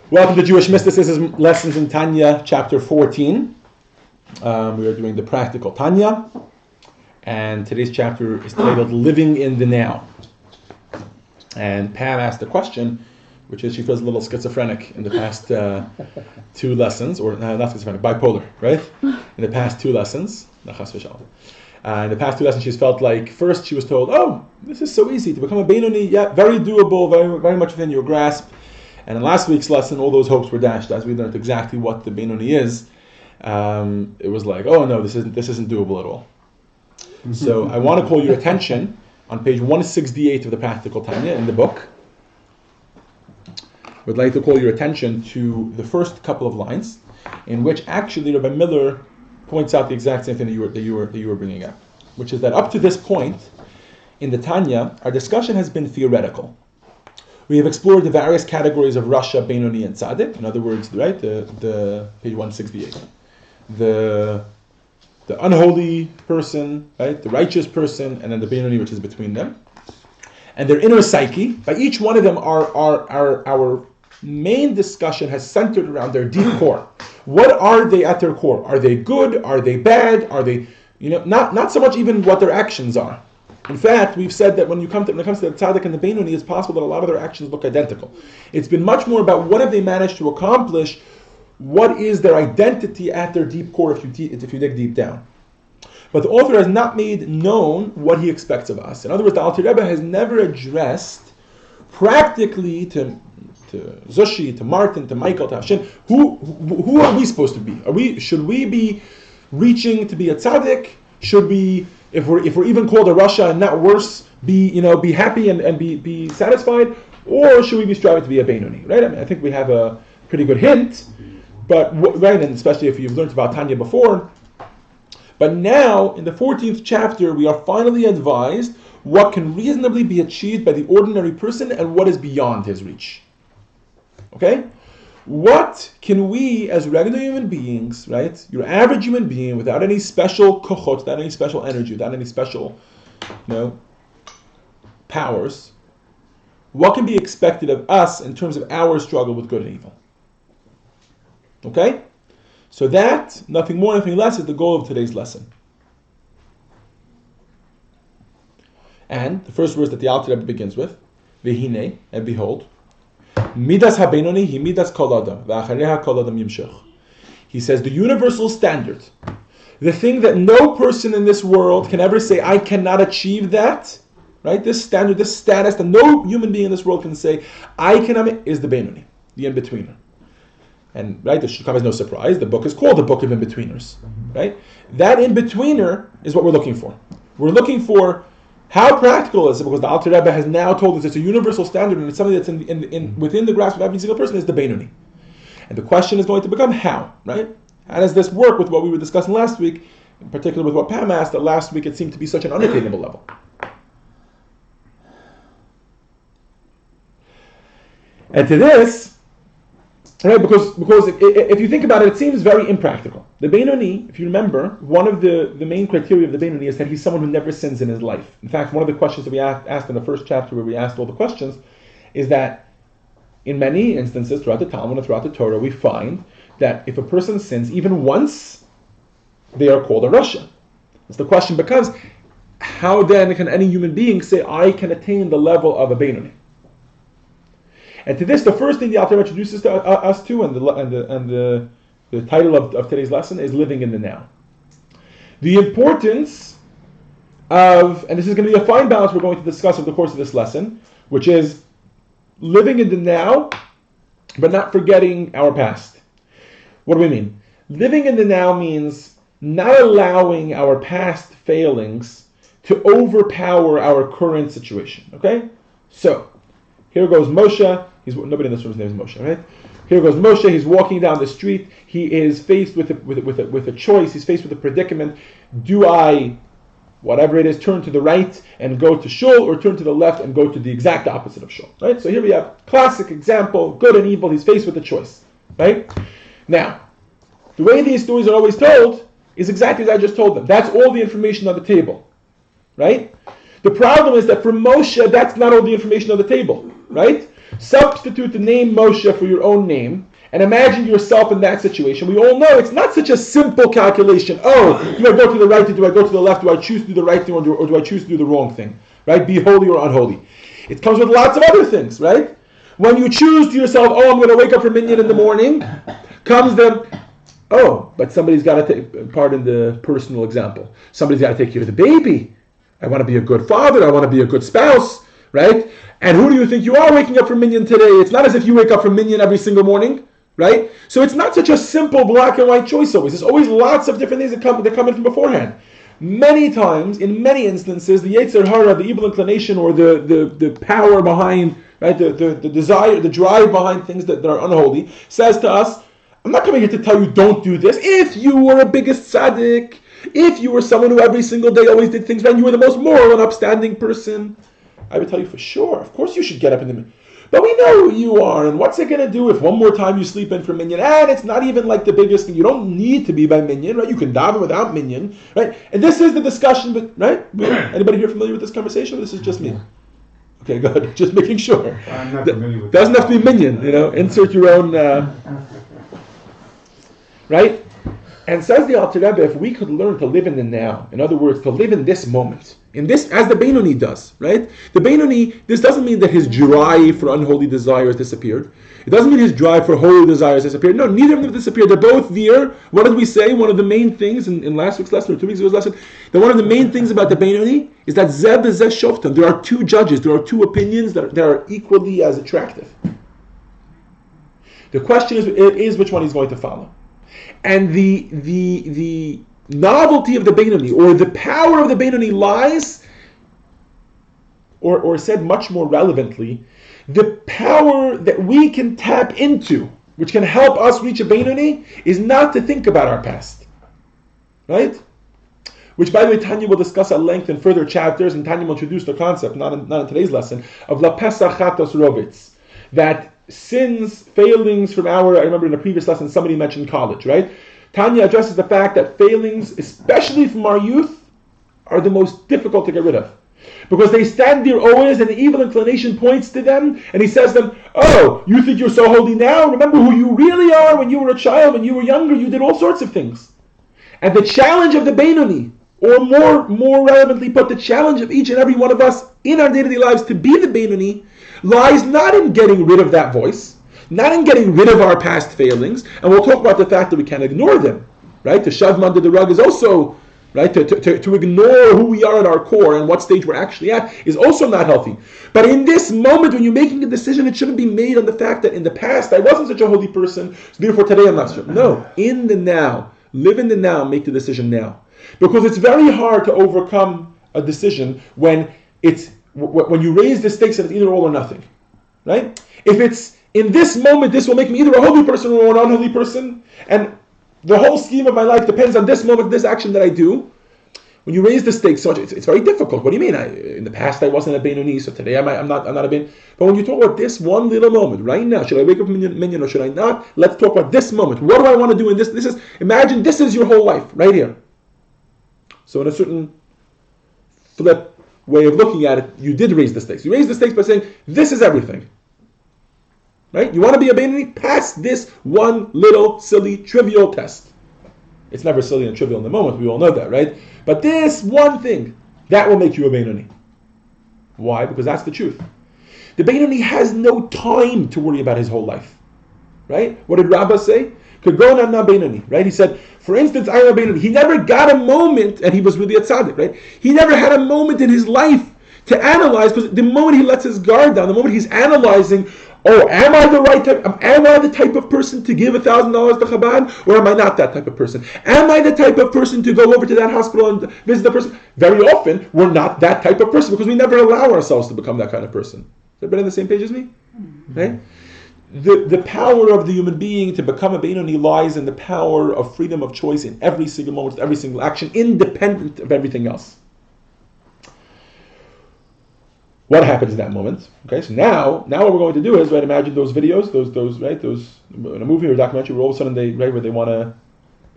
Welcome to Jewish Mysticism Lessons in Tanya, chapter 14. We are doing the practical Tanya, and today's chapter is titled Living in the Now. And Pam asked a question, which is she feels a little schizophrenic in the past two lessons, or not schizophrenic, bipolar, right? In the past two lessons. In the past two lessons, she's felt like, first she was told, oh, this is so easy to become a Beinoni, yeah, very doable, very, very much within your grasp. And in last week's lesson, all those hopes were dashed as we learned exactly what the Beinoni is. It was like, oh no, this isn't doable at all. So I want to call your attention on page 168 of the Practical Tanya in the book. Would like to call your attention to the first couple of lines, in which actually Rabbi Miller points out the exact same thing that you were bringing up, which is that up to this point in the Tanya, our discussion has been theoretical. We have explored the various categories of Rasha, Beinoni, and Tzadik. In other words, right, the page 168, the unholy person, right, the righteous person, and then the Beinoni, which is between them, and their inner psyche. By each one of them, our main discussion has centered around their deep core. What are they at their core? Are they good? Are they bad? Are they, not so much even what their actions are. In fact, we've said that when it comes to the Tzadik and the Beinoni, it's possible that a lot of their actions look identical. It's been much more about what have they managed to accomplish, what is their identity at their deep core if you dig deep down. But the author has not made known what he expects of us. In other words, the Alter Rebbe has never addressed practically to Zushi, to Martin, to Michael, to Hashem, who are we supposed to be? Should we be reaching to be a tzaddik? Should we, if we're even called a Rasha and not worse, be happy and be satisfied? Or should we be striving to be a Beinoni? Right? I mean, I think we have a pretty good hint, but right, and especially if you've learned about Tanya before. But now, in the 14th chapter, we are finally advised what can reasonably be achieved by the ordinary person and what is beyond his reach. Okay? What can we, as regular human beings, right, your average human being, without any special kochot, without any special energy, without any special, powers, what can be expected of us in terms of our struggle with good and evil? Okay? So that, nothing more, nothing less, is the goal of today's lesson. And the first words that the Alter Rebbe begins with, Vehine, and behold, Midas ha-Beinoni hi midas kol adam, v'achareha kol adam yimshech. He says the universal standard, the thing that no person in this world can ever say, I cannot achieve that, right? This standard, this status that no human being in this world can say, I cannot, is the Beinoni, the in-betweener. And right, this should come as no surprise. The book is called the Book of In-Betweeners, right? That in-betweener is what we're looking for. We're looking for how practical is it, because the Alter Rebbe has now told us it's a universal standard and it's something that's within the grasp of every single person, is the Beinoni. And the question is going to become how, right? How does this work with what we were discussing last week, in particular with what Pam asked, that last week it seemed to be such an unattainable level. And to this, right, because if you think about it, it seems very impractical. The Beinoni, if you remember, one of the main criteria of the Beinoni is that he's someone who never sins in his life. In fact, one of the questions that we asked in the first chapter, where we asked all the questions, is that in many instances throughout the Talmud and throughout the Torah, we find that if a person sins even once, they are called a Rasha. So the question becomes, how then can any human being say, I can attain the level of a Beinoni? And to this, the first thing the Alter Rebbe introduces to us to, and the title of today's lesson is Living in the Now. The importance of, and this is going to be a fine balance we're going to discuss over the course of this lesson, which is living in the now, but not forgetting our past. What do we mean? Living in the now means not allowing our past failings to overpower our current situation. Okay? So, here goes Moshe. Nobody in this room's name is Moshe, right? Here goes Moshe. He's walking down the street. He is faced with a choice. He's faced with a predicament. Do I, whatever it is, turn to the right and go to shul, or turn to the left and go to the exact opposite of shul? Right. So here we have classic example: good and evil. He's faced with a choice. Right. Now, the way these stories are always told is exactly as I just told them. That's all the information on the table. Right. The problem is that for Moshe, that's not all the information on the table, right? Substitute the name Moshe for your own name, and imagine yourself in that situation. We all know it's not such a simple calculation. Oh, do I go to the right, or do I go to the left? Do I choose to do the right thing, or do I choose to do the wrong thing? Right? Be holy or unholy. It comes with lots of other things, right? When you choose to yourself, oh, I'm going to wake up for minyan in the morning, comes the, oh, but somebody's got to take, pardon the personal example, somebody's got to take care of the baby. I want to be a good father. I want to be a good spouse, right? And who do you think you are waking up for minyan today? It's not as if you wake up for minyan every single morning, right? So it's not such a simple black and white choice always. There's always lots of different things that come in from beforehand. Many times, in many instances, the Yetzer Hara, the evil inclination, or the power behind, right, the desire, the drive behind things that are unholy, says to us, I'm not coming here to tell you don't do this. If you were a biggest tzaddik, if you were someone who every single day always did things right, you were the most moral and upstanding person, I would tell you for sure, of course you should get up in the minyan. But we know who you are, and what's it going to do if one more time you sleep in for minyan? And it's not even like the biggest thing. You don't need to be by minyan, right? You can daven without minyan, right? And this is the discussion, but right? Anybody here familiar with this conversation? Or this is just me. Okay, good. Just making sure. I'm not familiar with doesn't have to be minyan, insert your own, right? And says the Alter Rebbe, if we could learn to live in the now, in other words, to live in this moment, in this, as the Beinoni does, right? The Beinoni, this doesn't mean that his drive for unholy desires disappeared. It doesn't mean his drive for holy desires disappeared. No, neither of them disappeared. They're both there. What did we say? One of the main things in last week's lesson, or 2 weeks ago's lesson, that one of the main things about the Beinoni is that Zeb is Zeh Shoftim. There are two judges. There are two opinions that are equally as attractive. The question is which one he's going to follow. And the novelty of the Beinoni, or the power of the Beinoni, lies, or said much more relevantly, the power that we can tap into, which can help us reach a Beinoni, is not to think about our past. Right? Which, by the way, Tanya will discuss at length in further chapters, and Tanya will introduce the concept, not in today's lesson, of La Pesach Chatos Rovitz, that sins, failings from I remember in a previous lesson somebody mentioned college, right? Tanya addresses the fact that failings, especially from our youth, are the most difficult to get rid of. Because they stand there always and the evil inclination points to them and he says to them, oh, you think you're so holy now? Remember who you really are when you were a child, when you were younger, you did all sorts of things. And the challenge of the Beinoni, or more relevantly put, the challenge of each and every one of us in our day-to-day lives to be the Beinoni, lies not in getting rid of that voice, not in getting rid of our past failings, and we'll talk about the fact that we can't ignore them, right? To shove them under the rug is also, right, to ignore who we are at our core and what stage we're actually at is also not healthy. But in this moment when you're making a decision, it shouldn't be made on the fact that in the past I wasn't such a holy person, so therefore today I'm not such a... No, in the now. Live in the now, make the decision now. Because it's very hard to overcome a decision when you raise the stakes and it's either all or nothing, right? If it's in this moment, this will make me either a holy person or an unholy person, and the whole scheme of my life depends on this moment, this action that I do. When you raise the stakes so much, it's very difficult. What do you mean? In the past, I wasn't a Beinoni, so today I'm not a Beinoni. But when you talk about this one little moment, right now, should I wake up minyan or should I not? Let's talk about this moment. What do I want to do in this? Imagine this is your whole life, right here. So in a certain flip way of looking at it, you did raise the stakes. You raised the stakes by saying, this is everything. Right? You want to be a Beinoni? Pass this one little silly, trivial test. It's never silly and trivial in the moment, we all know that, right? But this one thing, that will make you a Beinoni. Why? Because that's the truth. The Beinoni has no time to worry about his whole life. Right? What did Rabbah say? Kagona na Beinoni, right? He said, for instance, I am a Beinoni. He never got a moment, and he was really a tzaddik, right? He never had a moment in his life to analyze, because the moment he lets his guard down, the moment he's analyzing, oh, am I the right type? Am I the type of person to give $1,000 to Chabad, or am I not that type of person? Am I the type of person to go over to that hospital and visit the person? Very often, we're not that type of person because we never allow ourselves to become that kind of person. Is everybody on the same page as me? Right? The power of the human being to become a Beinoni lies in the power of freedom of choice in every single moment, every single action, independent of everything else. What happens in that moment? Okay, so now what we're going to do is, right, imagine those videos, those in a movie or a documentary where all of a sudden where they want to,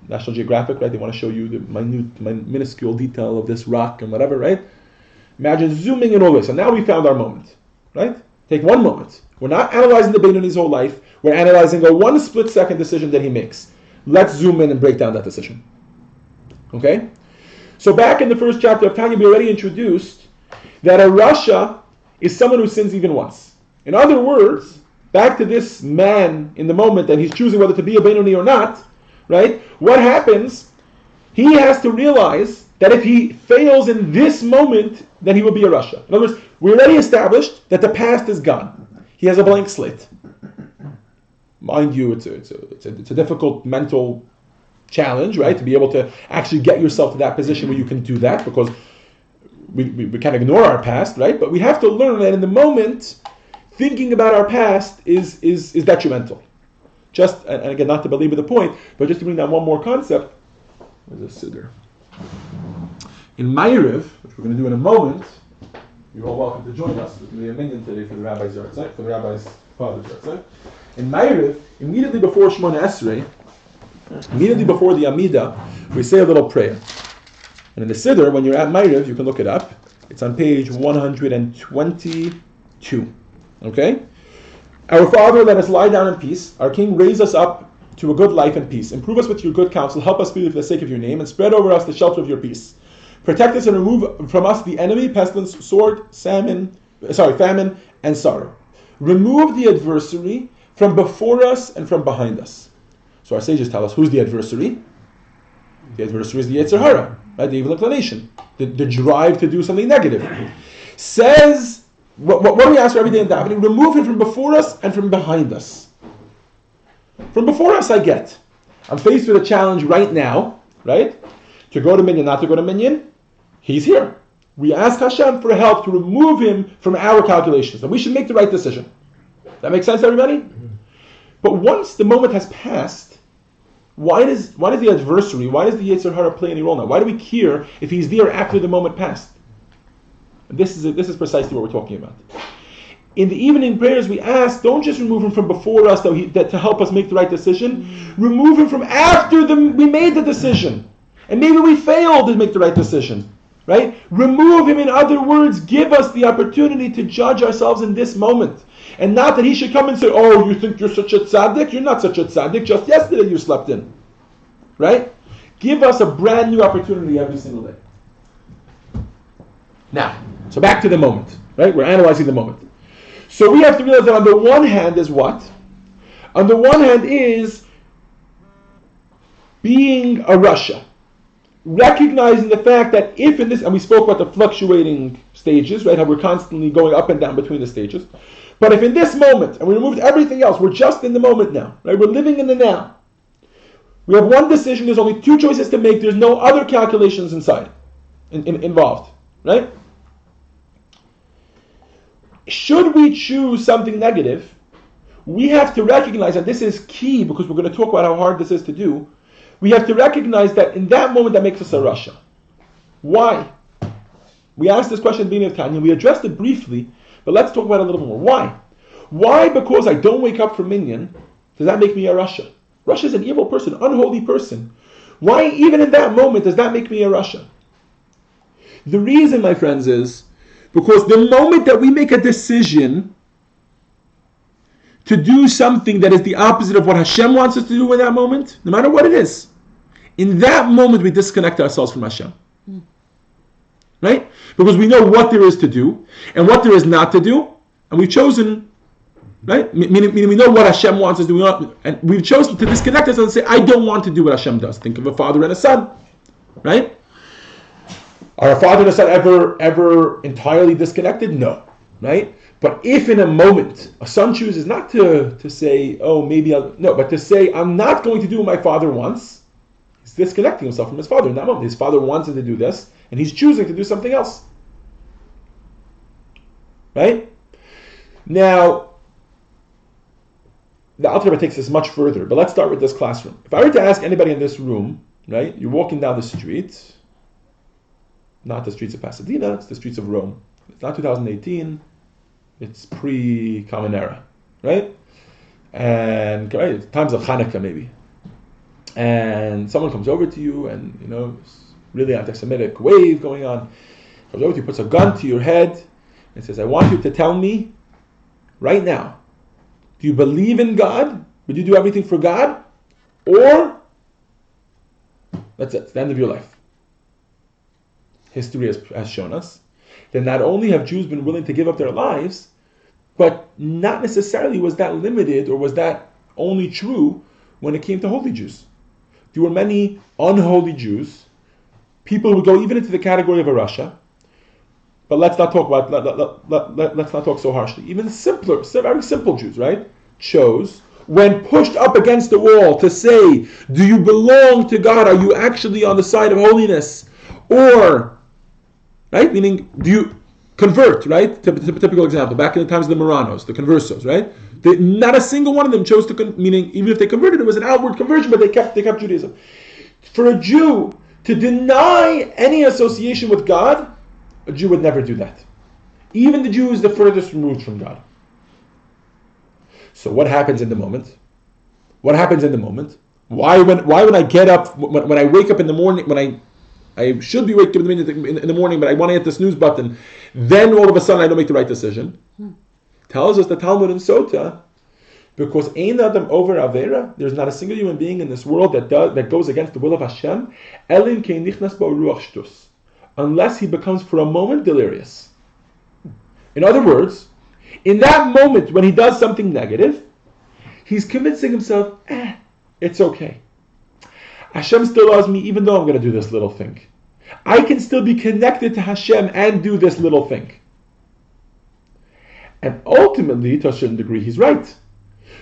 National Geographic, right, they want to show you the minuscule detail of this rock and whatever, right? Imagine zooming in all this, and now we found our moment, right? Take one moment. We're not analyzing the Beinoni's whole life. We're analyzing a one split-second decision that he makes. Let's zoom in and break down that decision. Okay? So back in the first chapter of Tanya, we already introduced that a Rasha is someone who sins even once. In other words, back to this man in the moment that he's choosing whether to be a Beinoni or not, right? What happens? He has to realize that if he fails in this moment, then he will be a Rasha. In other words, we already established that the past is gone. He has a blank slate. Mind you, it's a difficult mental challenge, right? To be able to actually get yourself to that position where you can do that, because we can't ignore our past, right? But we have to learn that in the moment, thinking about our past is detrimental. Just, and again, not to belabor the point, but just to bring down one more concept. Where's the siddur? In Ma'ariv, which we're going to do in a moment, you're all welcome to join us. There's going to be a minyan today for the rabbi's yahrzeit, for the rabbi's father's yahrzeit. In Ma'ariv, immediately before Shemona Esrei, immediately before the Amidah, we say a little prayer. And in the siddur, when you're at Ma'ariv, you can look it up. It's on page 122. Okay? Our Father, let us lie down in peace. Our King, raise us up to a good life and peace. Improve us with your good counsel. Help us freely for the sake of your name, and spread over us the shelter of your peace. Protect us and remove from us the enemy, pestilence, sword, famine, and sorrow. Remove the adversary from before us and from behind us. So our sages tell us, who's the adversary? The adversary is the Yetzer Hara, right? The evil inclination, the drive to do something negative. Says, what do we ask for every day in davening? Remove him from before us and from behind us. From before us, I get. I'm faced with a challenge right now, right? To go to minyan, not to go to minyan. He's here. We ask Hashem for help to remove him from our calculations, and we should make the right decision. That makes sense, everybody? Mm-hmm. But once the moment has passed, why does the adversary, why does the Yetzer Hara play any role now? Why do we care if he's there after the moment passed? And this is precisely what we're talking about. In the evening prayers, we ask, don't just remove him from before us that to help us make the right decision. Remove him from after we made the decision. And maybe we failed to make the right decision. Right? Remove him, in other words, give us the opportunity to judge ourselves in this moment. And not that he should come and say, oh, you think you're such a tzaddik? You're not such a tzaddik. Just yesterday you slept in. Right? Give us a brand new opportunity every single day. Now, so back to the moment. Right? We're analyzing the moment. So we have to realize that on the one hand is what? On the one hand is being a Rasha. Recognizing the fact that if in this, and we spoke about the fluctuating stages, right, how we're constantly going up and down between the stages, but if in this moment, and we removed everything else, we're just in the moment now, right, we're living in the now. We have one decision, there's only two choices to make, there's no other calculations involved, right? Should we choose something negative, we have to recognize, and this is key because we're going to talk about how hard this is to do. We have to recognize that in that moment that makes us a Rasha. Why? We asked this question at the beginning of Tanya. We addressed it briefly, but let's talk about it a little bit more. Why? Why, because I don't wake up for minyan, does that make me a Rasha? Rasha is an evil person, unholy person. Why, even in that moment, does that make me a Rasha? The reason, my friends, is because the moment that we make a decision to do something that is the opposite of what Hashem wants us to do in that moment, no matter what it is, in that moment we disconnect ourselves from Hashem. Right? Because we know what there is to do and what there is not to do, and we've chosen, right? Meaning we know what Hashem wants us to do, and we've chosen to disconnect ourselves and say, I don't want to do what Hashem does. Think of a father and a son. Right? Are a father and a son ever entirely disconnected? No. Right? But if in a moment a son chooses not to say, oh, maybe but to say, I'm not going to do what my father wants, he's disconnecting himself from his father in that moment. His father wants him to do this, and he's choosing to do something else. Right? Now, the Alter Rebbe takes this much further, but let's start with this classroom. If I were to ask anybody in this room, right, you're walking down the street, not the streets of Pasadena, it's the streets of Rome. It's not 2018. It's pre-Common Era, right? And right, times of Hanukkah maybe. And someone comes over to you and, really anti-Semitic wave going on. Comes over to you, puts a gun to your head and says, I want you to tell me right now, do you believe in God? Would you do everything for God? Or that's it, it's the end of your life. History has shown us that not only have Jews been willing to give up their lives, but not necessarily was that limited or was that only true when it came to holy Jews. There were many unholy Jews. People would go even into the category of a Russia. But let's not talk about let's not talk so harshly. Even simpler, very simple Jews, right? Chose, when pushed up against the wall, to say, do you belong to God? Are you actually on the side of holiness? Or, right? Meaning, do you convert, right? Typical example, back in the times of the Moranos, the conversos, right? Not a single one of them chose to, meaning even if they converted, it was an outward conversion, but they kept Judaism. For a Jew to deny any association with God, a Jew would never do that. Even the Jew is the furthest removed from God. So what happens in the moment? What happens in the moment? Why when I get up, when I wake up in the morning, when I should be waking up in the morning, but I want to hit the snooze button, then all of a sudden I don't make the right decision? Tells us the Talmud in Sota, because Ein Adam over Avera, there's not a single human being in this world that goes against the will of Hashem, Elim kein nichnas bo ruach shtus, unless he becomes for a moment delirious. In other words, in that moment when he does something negative, he's convincing himself, it's okay. Hashem still loves me even though I'm going to do this little thing. I can still be connected to Hashem and do this little thing. And ultimately, to a certain degree, he's right.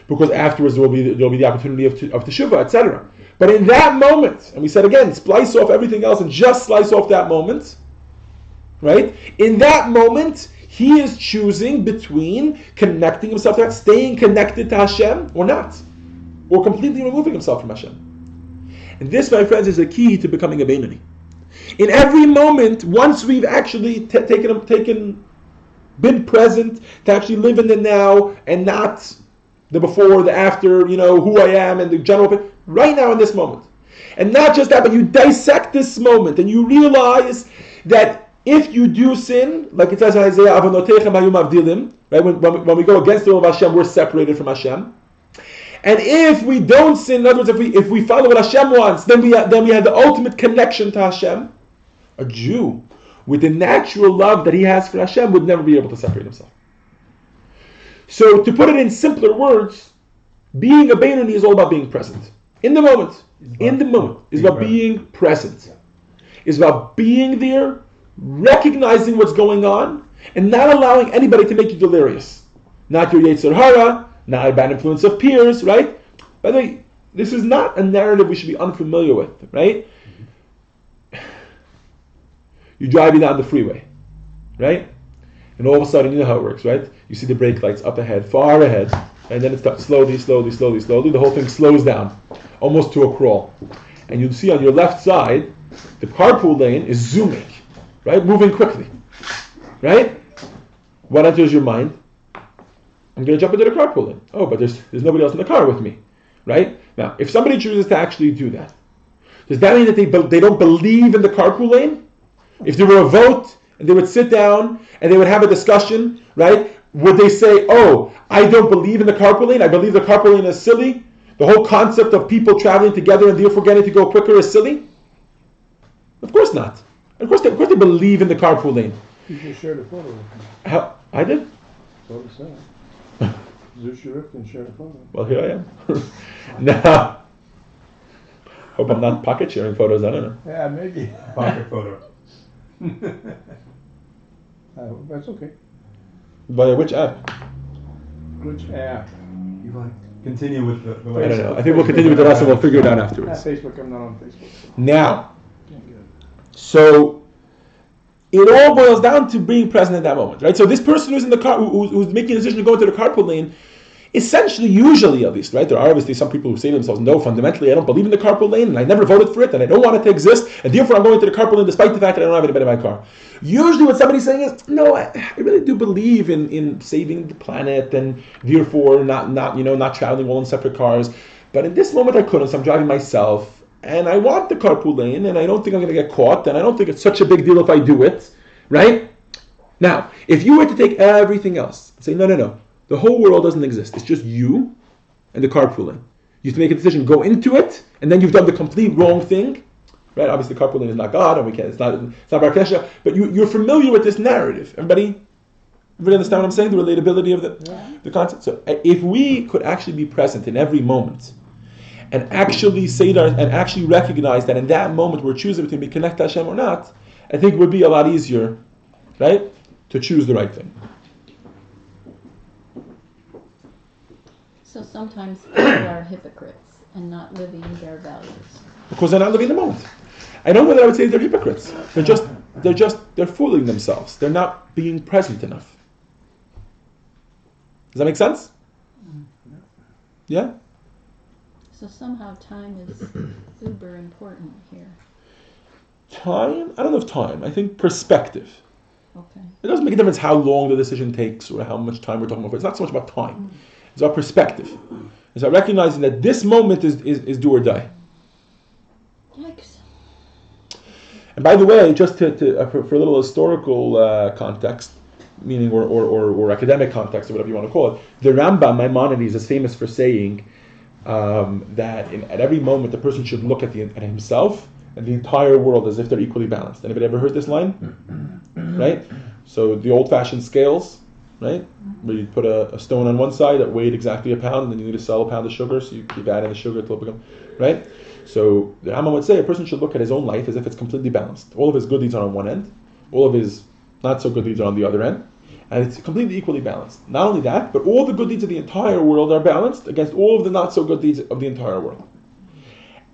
Because afterwards there will be the opportunity of teshuvah, etc. But in that moment, and we said again, splice off everything else and just slice off that moment, right? In that moment, he is choosing between connecting himself to that, staying connected to Hashem, or not. Or completely removing himself from Hashem. And this, my friends, is the key to becoming a Beinoni. In every moment, once we've actually been present, to actually live in the now and not the before, the after, who I am and the general, right now in this moment. And not just that, but you dissect this moment and you realize that if you do sin, like it says in Isaiah, Avonotechem hayom avdilim, right? When we go against the will of Hashem, we're separated from Hashem. And if we don't sin, in other words, if we follow what Hashem wants, then we have the ultimate connection to Hashem. A Jew, with the natural love that he has for Hashem, would never be able to separate himself. So, to put it in simpler words, being a Beinoni is all about being present. In the moment. Is about being present. Is about being there, recognizing what's going on, and not allowing anybody to make you delirious. Not your Yetzer Hara, not a bad influence of peers, right? By the way, this is not a narrative we should be unfamiliar with, right? You're driving down the freeway, right? And all of a sudden, you know how it works, right? You see the brake lights up ahead, far ahead, and then it starts slowly. The whole thing slows down, almost to a crawl. And you see on your left side, the carpool lane is zooming, right? Moving quickly, right? What enters your mind? I'm going to jump into the carpool lane. Oh, but there's nobody else in the car with me, right? Now, if somebody chooses to actually do that, does that mean that they don't believe in the carpool lane? If there were a vote and they would sit down and they would have a discussion, right? Would they say, oh, I don't believe in the carpool lane. I believe the carpool lane is silly. The whole concept of people traveling together and therefore getting to go quicker is silly? Of course not. Of course they believe in the carpool lane. You just shared a photo with me. How? I did? So to say. Zusharif and shared a photo. Well, here I am. Now, hope I'm not pocket sharing photos. I don't know. Yeah, maybe. Pocket photo. That's okay. By which app? Which app? You want to continue with the I don't know. I think we'll continue with the rest and we'll figure it out afterwards. Facebook, I'm not on Facebook. Now, Can't get it. so it all boils down to being present at that moment, right? So this person who's in the car, who's making a decision to go into the carpool lane, essentially, usually at least, right? There are obviously some people who say to themselves, no, fundamentally I don't believe in the carpool lane and I never voted for it and I don't want it to exist and therefore I'm going to the carpool lane despite the fact that I don't have anybody in my car. Usually what somebody's saying is, no, I really do believe in saving the planet and therefore not traveling all in separate cars. But in this moment I couldn't, so I'm driving myself and I want the carpool lane and I don't think I'm going to get caught and I don't think it's such a big deal if I do it, right? Now, if you were to take everything else and say, no, The whole world doesn't exist. It's just you and the carpooling. You have to make a decision, go into it, and then you've done the complete wrong thing. Right? Obviously, carpooling is not God, and we can't. It's not Bar Kesha. But you're familiar with this narrative. Everybody understand what I'm saying? The relatability of the concept. So, if we could actually be present in every moment, and actually say that, and actually recognize that in that moment we're choosing between being connected to Hashem or not, I think it would be a lot easier, right, to choose the right thing. So sometimes people are hypocrites and not living their values. Because they're not living the moment. I don't know whether I would say they're hypocrites. They're fooling themselves. They're not being present enough. Does that make sense? Yeah? So somehow time is uber important here. Time? I don't know if time. I think perspective. Okay. It doesn't make a difference how long the decision takes or how much time we're talking about. It's not so much about time. It's about perspective. It's about recognizing that this moment is do or die. Yikes. And by the way, just for a little historical context, meaning or academic context or whatever you want to call it, the Rambam, Maimonides, is famous for saying that at every moment the person should look at himself and the entire world as if they're equally balanced. Anybody ever heard this line? Right? So the old-fashioned scales, right? Where you put a stone on one side that weighed exactly a pound, and then you need to sell a pound of sugar, so you keep adding the sugar until it becomes, right? So the Rambam would say a person should look at his own life as if it's completely balanced. All of his good deeds are on one end, all of his not so good deeds are on the other end, and it's completely equally balanced. Not only that, but all the good deeds of the entire world are balanced against all of the not so good deeds of the entire world.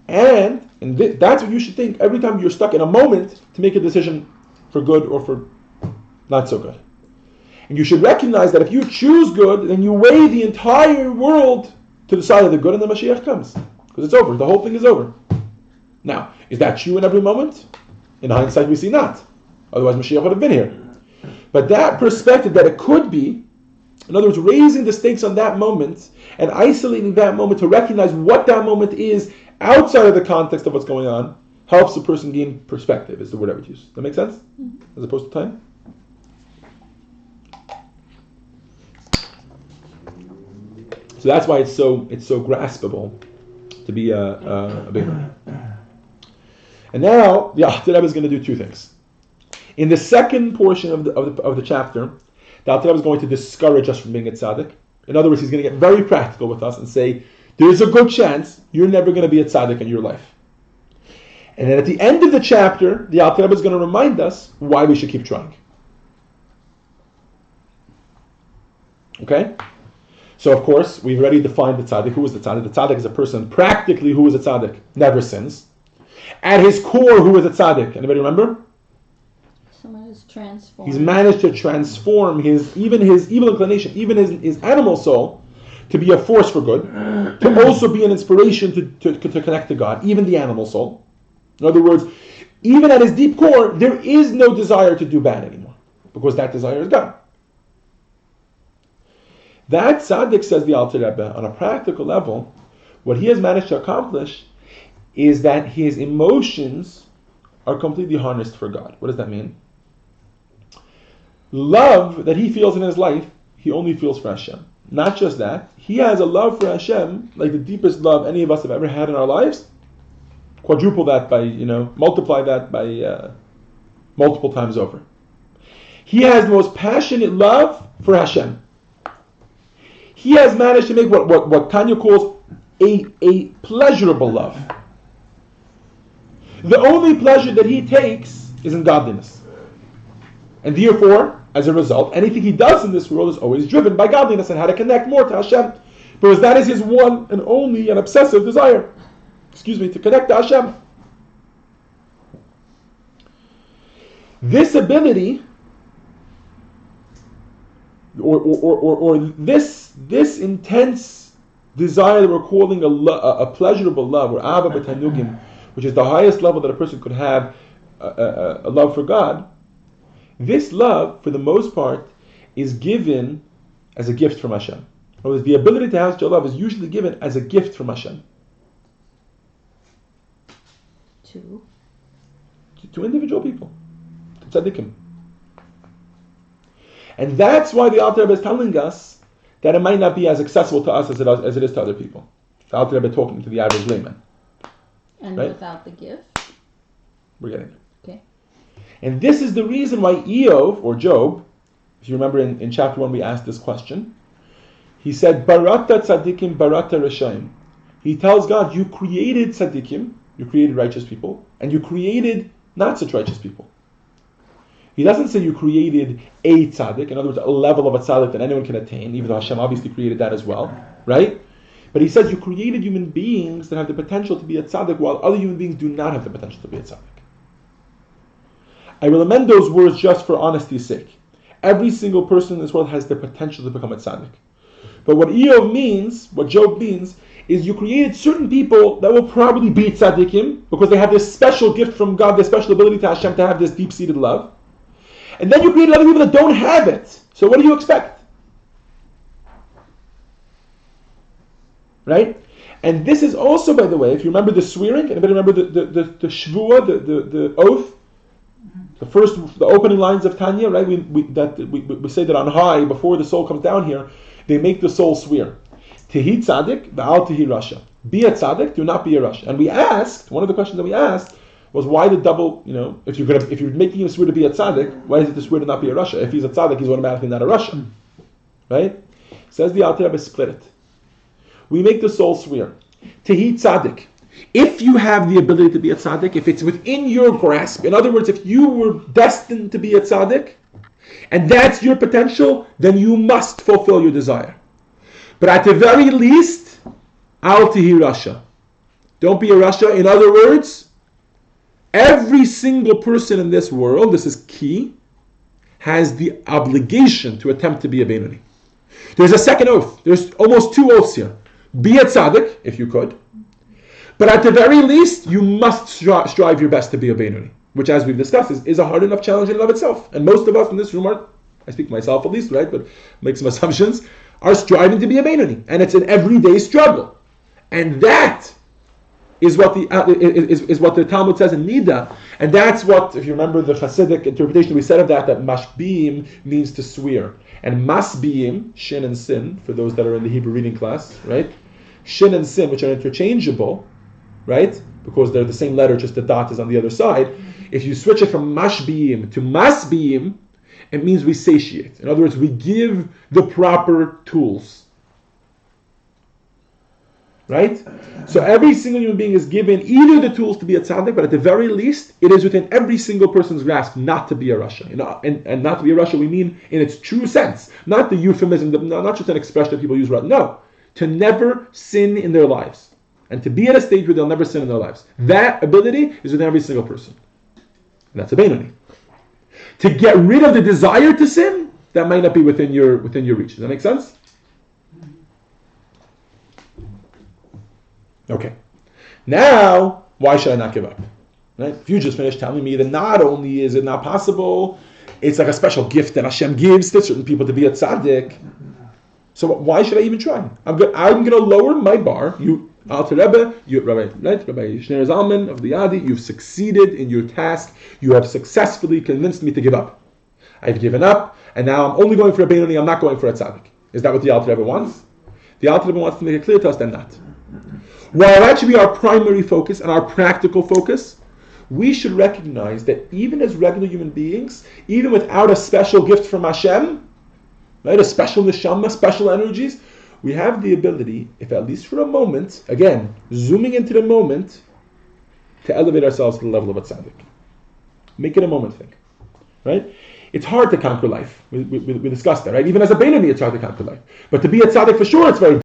And that's what you should think every time you're stuck in a moment to make a decision for good or for not so good. And you should recognize that if you choose good, then you weigh the entire world to the side of the good, and the Mashiach comes. Because it's over. The whole thing is over. Now, is that true in every moment? In hindsight, we see not. Otherwise, Mashiach would have been here. But that perspective that it could be, in other words, raising the stakes on that moment and isolating that moment to recognize what that moment is outside of the context of what's going on, helps the person gain perspective, is the word I would use. Does that make sense? As opposed to time? So that's why it's so graspable to be a Beinoni. And now the Alter Rebbe is going to do two things. In the second portion of the chapter, the Alter Rebbe is going to discourage us from being a tzaddik. In other words, he's going to get very practical with us and say, there's a good chance you're never going to be a tzaddik in your life. And then at the end of the chapter, the Alter Rebbe is going to remind us why we should keep trying. Okay? So of course, we've already defined the tzaddik. Who is the tzaddik? The tzaddik is a person practically who is a tzaddik, never sins. At his core, who is a tzaddik? Anybody remember? Someone who's transformed. He's managed to transform his evil inclination, even his animal soul, to be a force for good, to also be an inspiration to connect to God, even the animal soul. In other words, even at his deep core, there is no desire to do bad anymore, because that desire is gone. That tzaddik, says the Alter Rebbe, on a practical level, what he has managed to accomplish is that his emotions are completely harnessed for God. What does that mean? Love that he feels in his life, he only feels for Hashem. Not just that, he has a love for Hashem, like the deepest love any of us have ever had in our lives. Quadruple that by, multiply that by multiple times over. He has the most passionate love for Hashem. He has managed to make what Tanya calls a pleasurable love. The only pleasure that he takes is in godliness. And therefore, as a result, anything he does in this world is always driven by godliness and how to connect more to Hashem. Because that is his one and only and obsessive desire. To connect to Hashem. This ability, or this intense desire that we're calling a pleasurable love, or Ava B'Tanugim, which is the highest level that a person could have, a love for God, this love, for the most part, is given as a gift from Hashem. In other words, the ability to have such a love is usually given as a gift from Hashem. To individual people, to tzaddikim. And that's why the Alter Rebbe is telling us that it might not be as accessible to us as it is to other people. The Alter Rebbe talking to the average layman. And right? without the gift? We're getting there. Okay. And this is the reason why Eov, or Job, if you remember in chapter 1 we asked this question, he said, Barata tzadikim, barata reshaim. He tells God, you created tzadikim, you created righteous people, and you created not such righteous people. He doesn't say you created a tzaddik, in other words, a level of a tzaddik that anyone can attain, even though Hashem obviously created that as well, right? But he says you created human beings that have the potential to be a tzaddik, while other human beings do not have the potential to be a tzaddik. I will amend those words just for honesty's sake. Every single person in this world has the potential to become a tzaddik. But what Eov means, what Job means, is you created certain people that will probably be tzaddikim because they have this special gift from God, this special ability to Hashem to have this deep-seated love. And then you created other people that don't have it. So what do you expect? Right? And this is also, by the way, if you remember the swearing, anybody remember the shvuah, the oath? The opening lines of Tanya, right? We say that on high, before the soul comes down here, they make the soul swear. Tehi tzadik, v'al tehi rasha. Be a tzadik, do not be a rasha. And we asked, one of the questions that we asked was why the double, if you're making him swear to be a tzadik, why is it to swear to not be a rasha? If he's a tzadik, he's automatically not a rasha. Right? Says the Alter Rebbe, split it. We make the soul swear. Tehi tzadik. If you have the ability to be a tzaddik, if it's within your grasp, in other words, if you were destined to be a tzaddik, and that's your potential, then you must fulfill your desire. But at the very least, al tihi rasha. Don't be a rasha. In other words, every single person in this world, this is key, has the obligation to attempt to be a Beinoni. There's a second oath. There's almost two oaths here. Be a tzaddik, if you could. But at the very least, you must strive your best to be a Beinoni, which, as we've discussed, is a hard enough challenge in and of itself. And most of us in this room are, I speak myself at least, right, but make some assumptions, are striving to be a Beinoni. And it's an everyday struggle. And that is what the Talmud says in Nida. And that's what, if you remember the Hasidic interpretation we said of that mashbiim means to swear. And masbiim, shin and sin, for those that are in the Hebrew reading class, right? Shin and sin, which are interchangeable, right? Because they're the same letter, just the dot is on the other side. If you switch it from mashbiim to masbiim, it means we satiate. In other words, we give the proper tools. Right? So every single human being is given either the tools to be a tzaddik, but at the very least, it is within every single person's grasp not to be a rasha. And not to be a rasha, we mean in its true sense. Not the euphemism, not just an expression that people use. No. To never sin in their lives. And to be at a stage where they'll never sin in their lives. That ability is within every single person. And that's a Beinoni. To get rid of the desire to sin, that might not be within your reach. Does that make sense? Okay. Now, why should I not give up? Right? If you just finished telling me that not only is it not possible, it's like a special gift that Hashem gives to certain people to be a tzaddik. So why should I even try? I'm going to lower my bar. You, Alter Rebbe, Rabbi Shneur Zalman of the Yadi, you've succeeded in your task. You have successfully convinced me to give up. I've given up, and now I'm only going for a Beinoni, I'm not going for a tzaddik. Is that what the Alter Rebbe wants? The Alter Rebbe wants to make it clear to us that not. While that should be our primary focus and our practical focus, we should recognize that even as regular human beings, even without a special gift from Hashem, right, a special neshama, special energies, we have the ability, if at least for a moment, again, zooming into the moment, to elevate ourselves to the level of a tzaddik. Make it a moment thing, right? It's hard to conquer life. We discussed that, right? Even as a Beinoni, it's hard to conquer life. But to be a tzaddik for sure, it's very